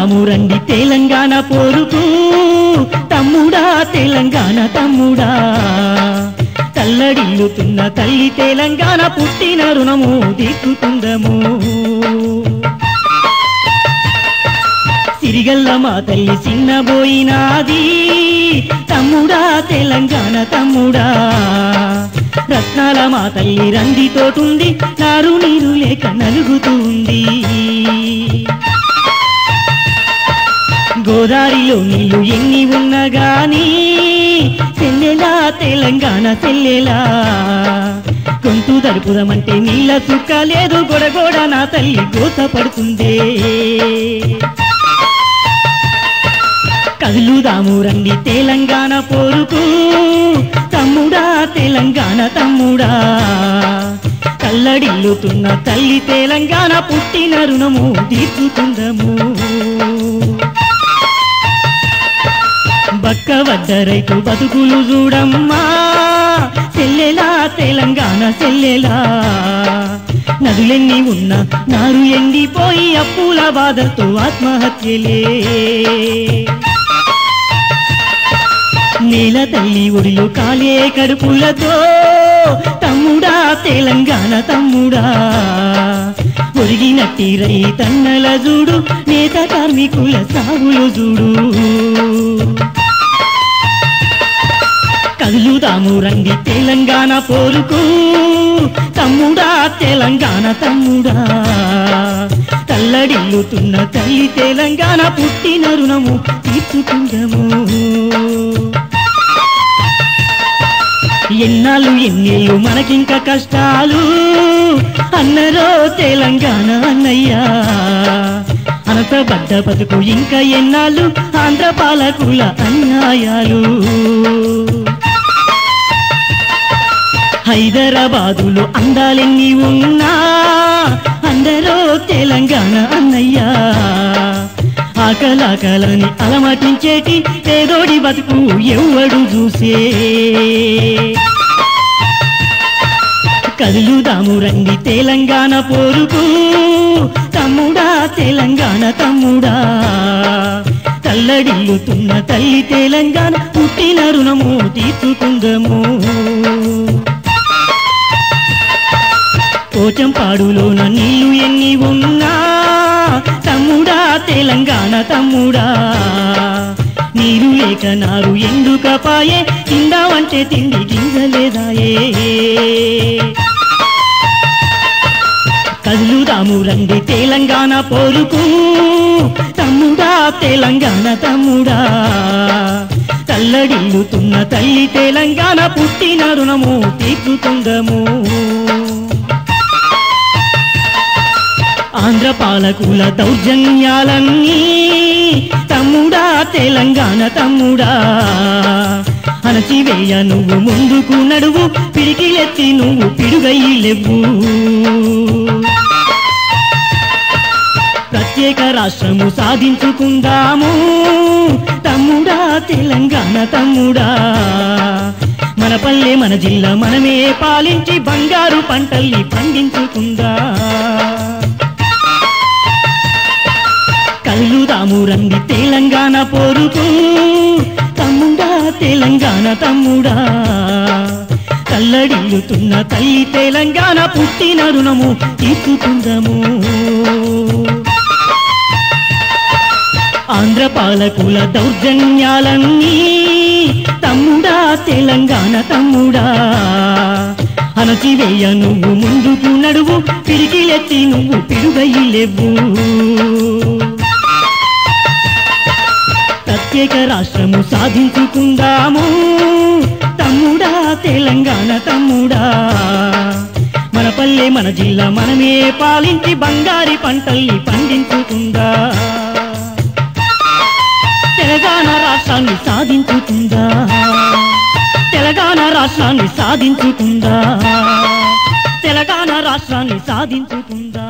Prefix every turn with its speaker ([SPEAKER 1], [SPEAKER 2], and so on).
[SPEAKER 1] కలుదాము రండి తెలంగాణ పోరుకు తమ్ముడా తెలంగాణ తమ్ముడా తల్లడిల్లుతున్న తల్లి తెలంగాణ పుట్టిన రుణము తీర్చుకుందము సిరిగల్ల మా తల్లి చిన్నబోయినాది తమ్ముడా తెలంగాణ తమ్ముడా రత్నాల మా తల్లి రందితోటుంది నారు నీరు లేక నలుగుతుంది గోదారిలో నీళ్లు ఎన్ని ఉన్నా గాని చెల్లెలా తెలంగాణ చెల్లెలా గొంతు దడుపుదమంటే నీళ్ళ చుక్క లేదు గొడగొడ నా తల్లి గోసపడుతుందే కదులుదాము రండి తెలంగాణ పోరుకు తమ్ముడా తెలంగాణ తమ్ముడా కల్లడిల్లుతున్న తల్లి తెలంగాణ పుట్టిన రుణము తీర్చుకుందము బక్కవడ్డ రైతు బతుకులు చూడమ్మా చెల్లెలా తెలంగాణ చెల్లెలా నదులెన్ని ఉన్నా నారు ఎండిపోయి అప్పుల బాధతో ఆత్మహత్యలే నేల తల్లి ఒడిలో కాలే కడుపులతో తమ్ముడా తెలంగాణ తమ్ముడా ఒరిగినట్టి రైతన్నల చూడు నేత కార్మికుల సాగులు చూడు కదులుదాము రండి తెలంగాణ పోరుకు తమ్ముడా తెలంగాణ తమ్ముడా తల్లడిల్లుతున్న తల్లి తెలంగాణ పుట్టిన రుణము తీర్చుకుందము ఎన్నాళ్ళు ఎన్నేళ్ళు మనకింక కష్టాలు అన్నరో తెలంగాణ అన్నయ్యా అనసబడ్డ బతుకు ఇంకా ఎన్నాళ్ళు ఆంధ్ర పాలకుల అన్యాయాలు హైదరాబాదులో అందాలెన్ని ఉన్నా అందరో తెలంగాణ అన్నయ్యా ఆకలాకలని అలమటించేటి పేదోడి బతుకు ఎవడు చూసే కదులుదాము రండి తెలంగాణ పోరుకు తమ్ముడా తెలంగాణ తమ్ముడా తల్లడిల్లుతున్న తల్లి తెలంగాణ పుట్టిన రుణము తీర్చుకుందము పోచంపాడులోన నీళ్లు ఎన్ని ఉన్నా తమ్ముడా తెలంగాణ తమ్ముడా నీరు లేక నారు ఎందుకపాయే తిందామంటే తిండి గింజలేదాయే కదులుదాము రండి తెలంగాణ పోరుకు తమ్ముడా తెలంగాణ తమ్ముడా తల్లడిల్లుతున్న తల్లి తెలంగాణ పుట్టిన రుణము తీర్చుకుందము ఆంధ్ర పాలకుల దౌర్జన్యాలన్నీ తమ్ముడా తెలంగాణ తమ్ముడా అణచివేయ నువ్వు ముందుకు నడువు పిడికిలెత్తి నువ్వు పిడుగయ్యిలెవ్వు ప్రత్యేక రాష్ట్రము సాధించుకుందాము తమ్ముడా తెలంగాణ తమ్ముడా మన పల్లె మన జిల్లా మనమే పాలించి బంగారు పంటల్ని పండించుకుందా కదులుదాము రండి తెలంగాణ పోరుకు తమ్ముడా తెలంగాణ తమ్ముడా కల్లడిల్లుతున్న తల్లి తెలంగాణ పుట్టిన రుణము తీర్చుకుందము ఆంధ్ర పాలకుల దౌర్జన్యాలన్నీ తమ్ముడా తెలంగాణ తమ్ముడా అణచివేయ నువ్వు ముందుకు నడువు పిడికిలెత్తి నువ్వు పిడుగయ్యిలెవ్వు ప్రత్యేక రాష్ట్రము సాధించుకుందాము తమ్ముడా తెలంగాణ తమ్ముడా మన పల్లె మన జిల్లా మనమే పాలించి బంగారి పంటల్ని పండించుకుందా తెలంగాణ రాష్ట్రాన్ని సాధించుకుందా తెలంగాణ రాష్ట్రాన్ని సాధించుకుందా తెలంగాణ రాష్ట్రాన్ని సాధించుకుందా